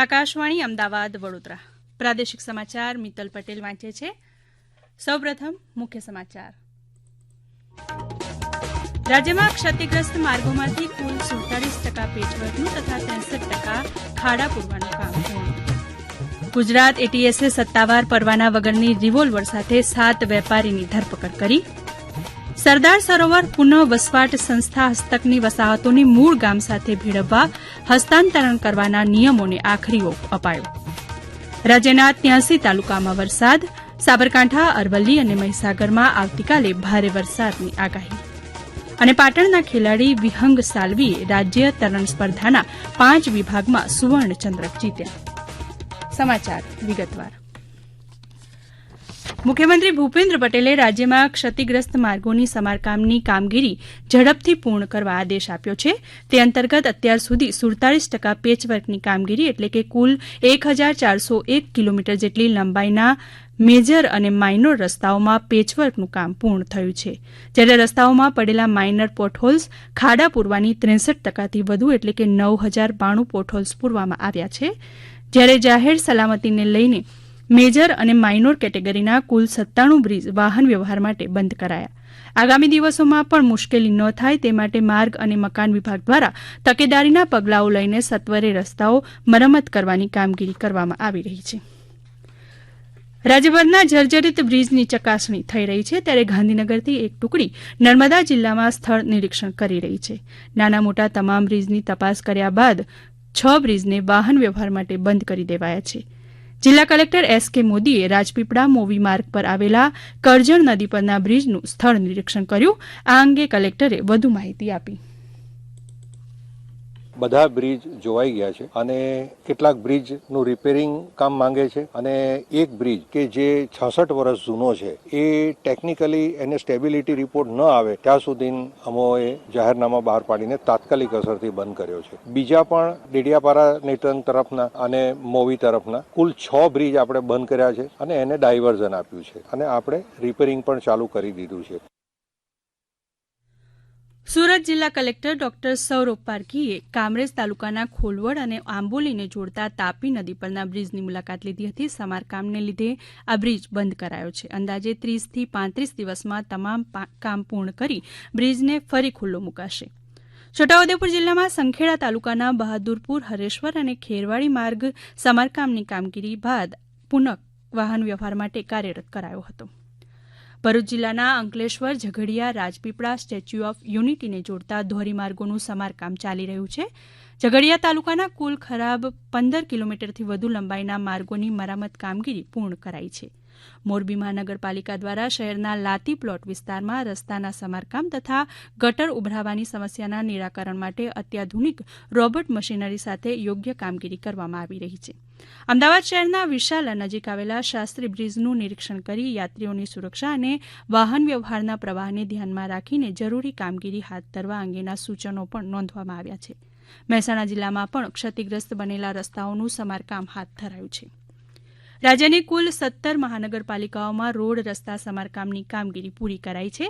આકાશવાણી અમદાવાદ વડોદરા પ્રાદેશિક સમાચાર મિત્તલ પટેલ વાંચે છે. સૌપ્રથમ મુખ્ય સમાચાર. રાજ્યમાં ક્ષતિગ્રસ્ત માર્ગોમાંથી કુલ 47% પેચવર્કનું તથા 63% ખાડા પૂરવાનું કામ પૂર્ણ. ગુજરાત એટીએસે સત્તાવાર પરવાના વગરની રિવોલ્વર સાથે 7 વેપારીની ધરપકડ કરી. સરદાર સરોવર પુનઃ વસવાટ સંસ્થા હસ્તકની વસાહતોની મૂળ ગામ સાથે ભેળવવા હસ્તાંતરણ કરવાના નિયમોને આખરી ઓપ અપાયો. રાજ્યના 83 તાલુકામાં વરસાદ. સાબરકાંઠા, અરવલ્લી અને મહીસાગરમાં આવતીકાલે ભારે વરસાદની આગાહી. અને પાટણના ખેલાડી વિહંગ સાલવીએ રાજ્ય તરણ સ્પર્ધાના 5 વિભાગમાં સુવર્ણચંદ્રક જીત્યા. સમાચાર વિગતવાર. મુખ્યમંત્રી ભૂપેન્દ્ર પટેલે રાજ્યમાં ક્ષતિગ્રસ્ત માર્ગોની સમારકામની કામગીરી ઝડપથી પૂર્ણ કરવા આદેશ આપ્યો છે. તે અંતર્ગત અત્યાર સુધી 47% પેચવર્કની કામગીરી એટલે કે કુલ 1401 કિલોમીટર જેટલી લંબાઈના મેજર અને માઇનોર રસ્તાઓમાં પેચવર્કનું કામ પૂર્ણ થયું છે. જ્યારે રસ્તાઓમાં પડેલા માઇનર પોટહોલ્સ ખાડા પૂરવાની 63%થી વધુ એટલે કે 9092 પોટહોલ્સ પૂરવામાં આવ્યા છે. જ્યારે જાહેર સલામતીને લઈને મેજર અને માઇનોર કેટેગરીના કુલ 97 બ્રિજ વાહન વ્યવહાર માટે બંધ કરાયા. આગામી દિવસોમાં પણ મુશ્કેલી ન થાય તે માટે માર્ગ અને મકાન વિભાગ દ્વારા તકેદારીના પગલાઓ લઈને સત્વરે રસ્તાઓ મરમ્મત કરવાની કામગીરી કરવામાં આવી રહી છે. રાજ્યભરના જર્જરિત બ્રિજની ચકાસણી થઈ રહી છે. ત્યારે ગાંધીનગરથી એક ટુકડી નર્મદા જિલ્લામાં સ્થળ નિરીક્ષણ કરી રહી છે. નાના મોટા તમામ બ્રિજની તપાસ કર્યા બાદ 6 બ્રિજને વાહન વ્યવહાર માટે બંધ કરી દેવાયા છે. જિલ્લા કલેક્ટર એસ.કે. મોદીએ રાજપીપળા મોવી માર્ગ પર આવેલા કરજણ નદી પરના બ્રિજનું સ્થળ નિરીક્ષણ કર્યું. આ અંગે કલેક્ટરે વધુ માહિતી આપી. બધા બ્રિજ જોવાઈ ગયા છે અને કેટલાક બ્રિજનું રિપેરિંગ કામ માંગે છે અને એક બ્રિજ કે જે 66 વર્ષ જૂનો છે એ ટેકનિકલી એને સ્ટેબિલિટી રિપોર્ટ ન આવે ત્યાં સુધી અમોએ જાહેરનામા બહાર પાડીને તાત્કાલિક અસરથી બંધ કર્યો છે. બીજા પણ ડેડિયાપાડા નેત્રંગ તરફના અને મોવી તરફના કુલ 6 બ્રિજ આપણે બંધ કર્યા છે અને એને ડાયવર્ઝન આપ્યું છે અને આપણે રિપેરિંગ પણ ચાલુ કરી દીધું છે. સુરત જિલ્લા કલેક્ટર ડોક્ટર સૌરભ પારકીએ કામરેજ તાલુકાના ખોલવડ અને આંબોલીને જોડતા તાપી નદી પરના બ્રિજની મુલાકાત લીધી હતી. સમારકામને લીધે આ બ્રિજ બંધ કરાયો છે. અંદાજે 30 થી 35 દિવસમાં તમામ કામ પૂર્ણ કરી બ્રિજને ફરી ખુલ્લો મુકાશે. છોટાઉદેપુર જિલ્લામાં સંખેડા તાલુકાના બહાદુરપુર, હરેશ્વર અને ખેરવાડી માર્ગ સમારકામની કામગીરી બાદ પુનઃ વાહન વ્યવહાર માટે કાર્યરત કરાયો હતો. ભરૂચ જિલ્લાના અંકલેશ્વર, ઝઘડિયા, રાજપીપળા, સ્ટેચ્યુ ઓફ યુનિટીને જોડતા ધોરીમાર્ગોનું સમારકામ ચાલી રહ્યું છે. ઝઘડિયા તાલુકાના કુલ ખરાબ 15 કિલોમીટરથી વધુ લંબાઈના માર્ગોની મરામત કામગીરી પૂર્ણ કરાઈ છે. મોરબી મહાનગરપાલિકા દ્વારા શહેરના લાતી પ્લોટ વિસ્તારમાં રસ્તાના સમારકામ તથા ગટર ઉભરાવાની સમસ્યાના નિરાકરણ માટે અત્યાધુનિક રોબોટ મશીનરી સાથે યોગ્ય કામગીરી કરવામાં આવી રહી છે. અમદાવાદ શહેરના વિશાલા નજીક આવેલા શાસ્ત્રી બ્રિજનું નિરીક્ષણ કરી યાત્રીઓની સુરક્ષા અને વાહન વ્યવહારના પ્રવાહને ધ્યાનમાં રાખીને જરૂરી કામગીરી હાથ ધરવા અંગેના સૂચનો પણ નોંધવામાં આવ્યા છે. મહેસાણા જિલ્લામાં પણ ક્ષતિગ્રસ્ત બનેલા રસ્તાઓનું સમારકામ હાથ ધરાયું છે. રાજ્યની કુલ 17 મહાનગરપાલિકાઓમાં રોડ રસ્તા સમારકામની કામગીરી પૂરી કરાઈ છે.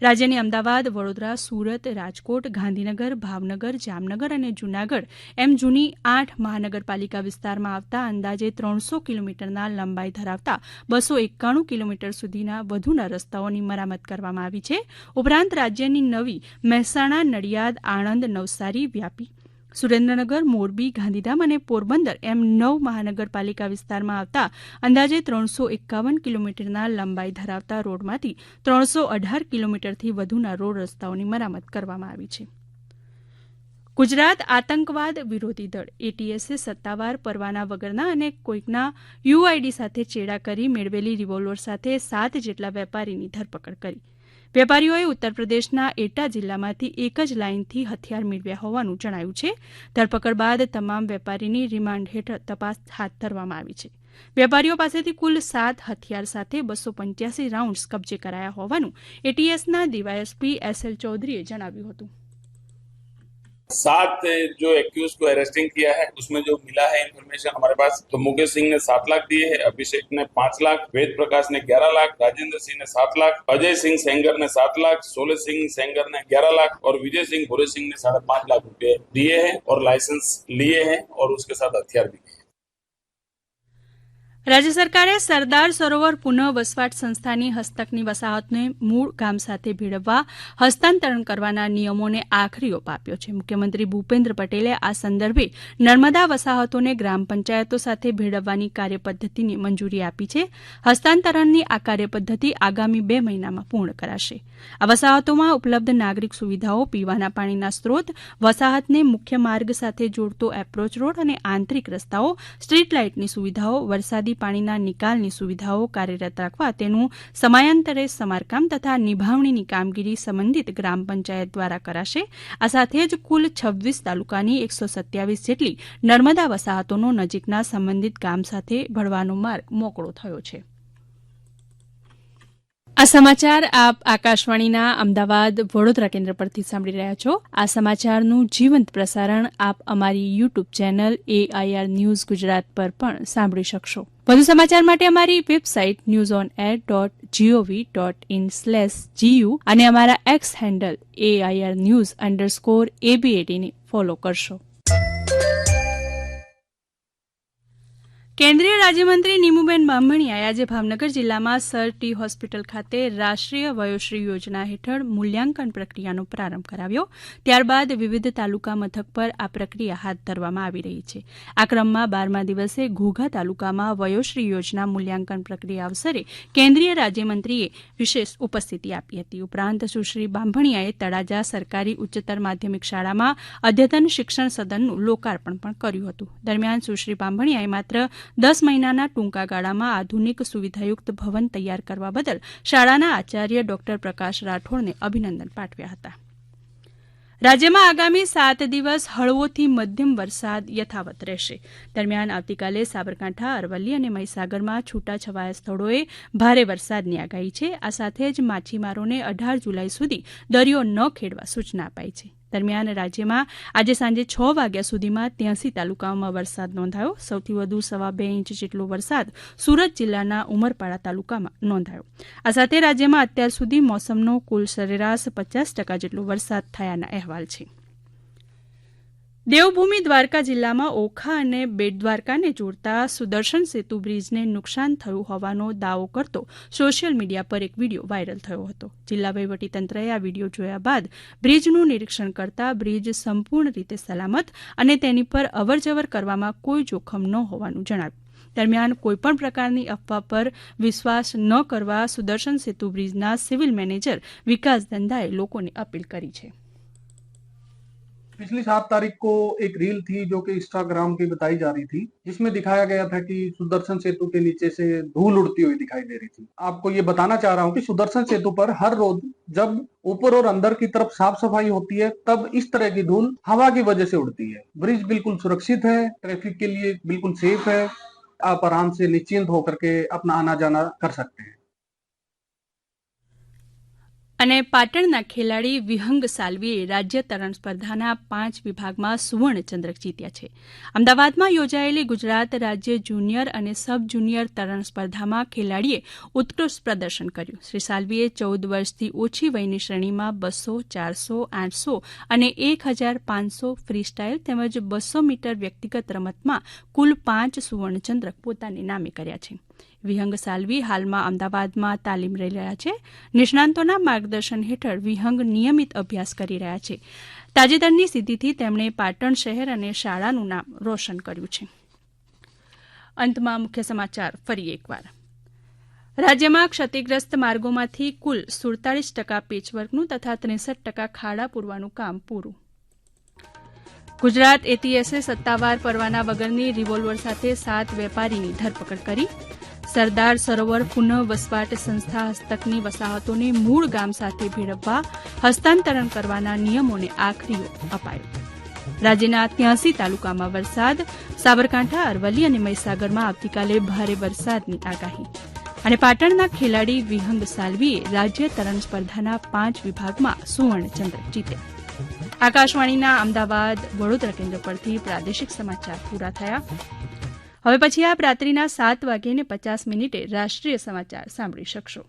રાજ્યની અમદાવાદ, વડોદરા, સુરત, રાજકોટ, ગાંધીનગર, ભાવનગર, જામનગર અને જૂનાગઢ એમ જૂની 8 મહાનગરપાલિકા વિસ્તારમાં આવતા અંદાજે 300 કિલોમીટરના લંબાઈ ધરાવતા 291 કિલોમીટર સુધીના વધુના રસ્તાઓની મરામત કરવામાં આવી છે. ઉપરાંત રાજ્યની નવી મહેસાણા, નડિયાદ, આણંદ, નવસારી, વ્યાપી, સુરેન્દ્રનગર, મોરબી, ગાંધીધામ અને પોરબંદર એમ 9 મહાનગરપાલિકા વિસ્તારમાં આવતા અંદાજે 351 કિલોમીટરના લંબાઈ ધરાવતા રોડમાંથી 318 કિલોમીટરથી વધુના રોડ રસ્તાઓની મરામત કરવામાં આવી છે. ગુજરાત આતંકવાદ વિરોધી દળ એટીએસે સત્તાવાર પરવાના વગરના અને કોઈકના યુઆઈડી સાથે ચેડા કરી મેળવેલી રિવોલ્વર સાથે 7 જેટલા વેપારીની ધરપકડ કરી. વેપારીઓએ ઉત્તરપ્રદેશના એટા જિલ્લામાંથી એક જ લાઇનથી હથિયાર મેળવ્યા હોવાનું જણાયું છે. ધરપકડ બાદ તમામ વેપારીની રિમાન્ડ હેઠળ તપાસ હાથ ધરવામાં આવી છે. વેપારીઓ પાસેથી કુલ 7 હથિયાર સાથે 285 રાઉન્ડ્સ કબજે કરાયા હોવાનું એટીએસના ડીવાયએસપી એસએલ ચૌધરીએ જણાવ્યું હતું. 7 जो एक्यूज को अरेस्टिंग किया है उसमें जो मिला है इन्फॉर्मेशन हमारे पास, तो मुकेश सिंह ने 7 लाख दिए हैं, अभिषेक ने 5 लाख, वेद प्रकाश ने 11 लाख, राजेंद्र सिंह ने 7 लाख, अजय सिंह सेंगर ने 7 लाख, सोले सिंह सेंगर ने 11 लाख और विजय सिंह भोरे सिंह ने 5.5 लाख रुपए दिए हैं और लाइसेंस लिए हैं और उसके साथ हथियार भी दिए। રાજ્ય સરકારે સરદાર સરોવર પુનઃ વસવાટ સંસ્થાની હસ્તકની વસાહતને મૂળ ગામ સાથે ભેળવવા હસ્તાંતરણ કરવાના નિયમોને આખરી ઓપ આપ્યો છે. મુખ્યમંત્રી ભૂપેન્દ્ર પટેલે આ સંદર્ભે નર્મદા વસાહતોને ગ્રામ પંચાયતો સાથે ભેળવવાની કાર્યપદ્ધતિને મંજૂરી આપી છે. હસ્તાંતરણની આ કાર્યપદ્ધતિ આગામી 2 મહિનામાં પૂર્ણ કરાશે. આ વસાહતોમાં ઉપલબ્ધ નાગરિક સુવિધાઓ, પીવાના પાણીના સ્ત્રોત, વસાહતને મુખ્ય માર્ગ સાથે જોડતો એપ્રોચ રોડ અને આંતરિક રસ્તાઓ, સ્ટ્રીટ લાઇટની સુવિધાઓ, વરસાદી પાણીના નિકાલની સુવિધાઓ કાર્યરત રાખવા તેનું સમયાંતરે સમારકામ તથા નિભાવણીની કામગીરી સંબંધિત ગ્રામ પંચાયત દ્વારા કરાશે. આ સાથે જ કુલ 26 તાલુકાની 127 જેટલી નર્મદા વસાહતોનો નજીકના સંબંધિત ગામ સાથે ભળવાનો માર્ગ મોકળો થયો છે. આ સમાચાર આપ આકાશવાણીના અમદાવાદ વડોદરા કેન્દ્ર પરથી સાંભળી રહ્યા છો. આ સમાચારનું જીવંત પ્રસારણ આપ અમારી YouTube channel AIR news Gujarat પર પણ સાંભળી શકશો. વધુ સમાચાર માટે અમારી વેબસાઇટ newsonair.gov.in/gu અને અમારા એક્સ હેન્ડલ AIR_news_AB18 ને ફોલો કરશો. કેન્દ્રીય રાજ્યમંત્રી નીમુબેન બાંભણિયાએ આજે ભાવનગર જિલ્લામાં સર ટી હોસ્પિટલ ખાતે રાષ્ટ્રીય વયોશ્રી યોજના હેઠળ મૂલ્યાંકન પ્રક્રિયાનો પ્રારંભ કરાવ્યો. ત્યારબાદ વિવિધ તાલુકા મથક પર આ પ્રક્રિયા હાથ ધરવામાં આવી રહી છે. આ ક્રમમાં 12મા દિવસે ઘોઘા તાલુકામાં વયોશ્રી યોજના મૂલ્યાંકન પ્રક્રિયા અવસરે કેન્દ્રીય રાજ્યમંત્રીએ વિશેષ ઉપસ્થિતિ આપી હતી. ઉપરાંત સુશ્રી બાંભણિયાએ તળાજા સરકારી ઉચ્ચતર માધ્યમિક શાળામાં અદ્યતન શિક્ષણ સદનનું લોકાર્પણ પણ કર્યું હતું. દરમિયાન સુશ્રી બાંભણિયાએ માત્ર 10 મહિનાના ટૂંકા ગાળામાં આધુનિક સુવિધાયુક્ત ભવન તૈયાર કરવા બદલ શાળાના આચાર્ય ડોક્ટર પ્રકાશ રાઠોડને અભિનંદન પાઠવ્યા હતા. રાજ્યમાં આગામી 7 દિવસ હળવોથી મધ્યમ વરસાદ યથાવત રહેશે. દરમિયાન આવતીકાલે સાબરકાંઠા, અરવલ્લી અને મહીસાગરમાં છૂટાછવાયા સ્થળોએ ભારે વરસાદની આગાહી છે. આ સાથે જ માછીમારોને 18 જુલાઈ સુધી દરિયો ન ખેડવા સૂચના અપાઈ છે. દરમિયાન રાજ્યમાં આજે સાંજે 6 વાગ્યા સુધીમાં 83 તાલુકાઓમાં વરસાદ નોંધાયો. સૌથી વધુ 2.5 ઇંચ જેટલો વરસાદ સુરત જિલ્લાના ઉમરપાડા તાલુકામાં નોંધાયો. આ સાથે રાજ્યમાં અત્યાર સુધી મોસમનો કુલ સરેરાશ 50% જેટલો વરસાદ થયાના અહેવાલ છે. દેવભૂમિ દ્વારકા જિલ્લામાં ઓખા અને બેટ દ્વારકાને જોડતા સુદર્શન સેતુ બ્રિજને નુકસાન થયું હોવાનો દાવો કરતો સોશિયલ મીડિયા પર એક વિડીયો વાયરલ થયો હતો. જિલ્લા વહીવટીતંત્રએ આ વિડીયો જોયા બાદ બ્રિજનું નિરીક્ષણ કરતા બ્રિજ સંપૂર્ણ રીતે સલામત અને તેની પર અવરજવર કરવામાં કોઈ જોખમ ન હોવાનું જણાવ્યું. દરમિયાન કોઈપણ પ્રકારની અફવા પર વિશ્વાસ ન કરવા સુદર્શન સેતુ બ્રિજના સિવિલ મેનેજર વિકાસ દંદાએ લોકોને અપીલ કરી છે. पिछली 7 तारीख को एक रील थी जो कि इंस्टाग्राम की बताई जा रही थी, जिसमें दिखाया गया था कि सुदर्शन सेतु के नीचे से धूल उड़ती हुई दिखाई दे रही थी. आपको ये बताना चाह रहा हूँ कि सुदर्शन सेतु पर हर रोज जब ऊपर और अंदर की तरफ साफ सफाई होती है तब इस तरह की धूल हवा की वजह से उड़ती है. ब्रिज बिल्कुल सुरक्षित है, ट्रैफिक के लिए बिल्कुल सेफ है. आप आराम से निश्चिंत होकर के अपना आना जाना कर सकते हैं. અને પાટણના ખેલાડી વિહંગ સાલ્વીએ રાજ્ય તરણ સ્પર્ધાના 5 વિભાગમાં સુવર્ણ ચંદ્રક જીત્યા છે. અમદાવાદમાં યોજાયેલી ગુજરાત રાજ્ય જુનિયર અને સબ જુનિયર તરણ સ્પર્ધામાં ખેલાડીએ ઉત્કૃષ્ટ પ્રદર્શન કર્યું. શ્રી સાલ્વીએ 14 વર્ષથી ઓછી વયની શ્રેણીમાં 200, 400, 800 અને 1500 ફ્રી સ્ટાઇલ તેમજ 200 મીટર વ્યક્તિગત રમતમાં કુલ 5 સુવર્ણ ચંદ્રક પોતાને નામે કર્યા છે. વિહંગ સાલ્વી હાલમાં અમદાવાદમાં તાલીમ લઈ રહ્યા છે. નિષ્ણાંતોના માર્ગદર્શન હેઠળ વિહંગ નિયમિત અભ્યાસ કરી રહ્યા છે. તાજેતરની સિદ્ધિથી તેમણે પાટણ શહેર અને શાળાનું નામ રોશન કર્યું છે. અંતમાં મુખ્ય સમાચાર ફરી એકવાર. રાજ્યમાં ક્ષતિગ્રસ્ત માર્ગોમાંથી કુલ 47% પેચવર્કનું તથા 63% ખાડા પૂરવાનું કામ પૂરું. ગુજરાત એટીએસે સત્તાવાર પરવાના વગરની રિવોલ્વર સાથે 7 વેપારીની ધરપકડ કરી. સરદાર સરોવર પુનઃ વસવાટ સંસ્થા હસ્તકની વસાહતોને મૂળ ગામ સાથે ભેળવવા હસ્તાંતરણ કરવાના નિયમોને આખરી ઓપ અપાયો. રાજ્યના 83 તાલુકામાં વરસાદ. સાબરકાંઠા, અરવલ્લી અને મહીસાગરમાં આવતીકાલે ભારે વરસાદની આગાહી. અને પાટણના ખેલાડી વિહંગ સાલ્વીએ રાજ્ય તરણ સ્પર્ધાના 5 વિભાગમાં સુવર્ણ ચંદ્રક જીત્યા. આકાશવાણીના અમદાવાદ વડોદરા કેન્દ્ર પરથી પ્રાદેશિક સમાચાર પૂરા થયા. હવે પછી આપ રાત્રિના 7:50 રાષ્ટ્રીય સમાચાર સાંભળી શકશો.